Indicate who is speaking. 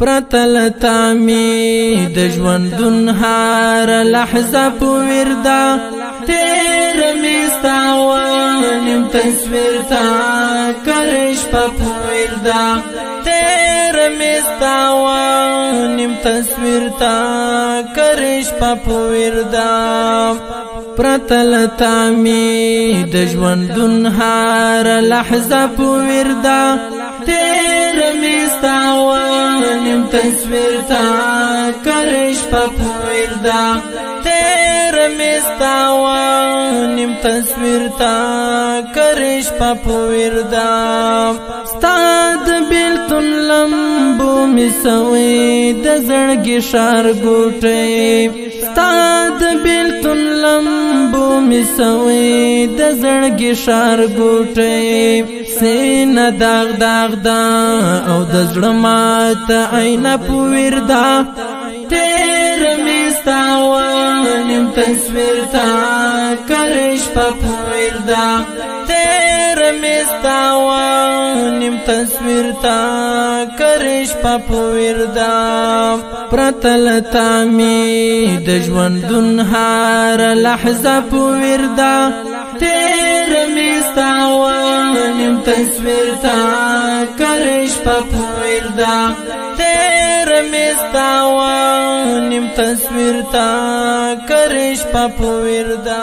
Speaker 1: پرتلتا می د ژوندون هر لحظه په وردا تیر می ستاوانم تصویر تا کرش په وردا تیر می ستاوانم تصویر تا کرش په وردا پرتلتا می د ژوندون هر لحظه په وردا تیر می ستاوانم تصویر تا کرش په وردا تیر می ستاوانم تصویر تا کرش په وردا ستاد بیلتون لمبو می سوي د زړګي شار ګوټي ستاد بیلتون لمبو می سوي د زړګي شار ګوټي سینه داغ داغ دا او د زړه مات عینه په وردا تیر می ستاوانم تصویر تا کرش په وردا تیر می ستاوانم تصویر تا کرش په وردا پرتلتا می د ژوندون هر لحظه په وردا تیر می ستاوانم تصویر تا کرش په وردا تیر می ستاوانم تصویر تا کرش په وردا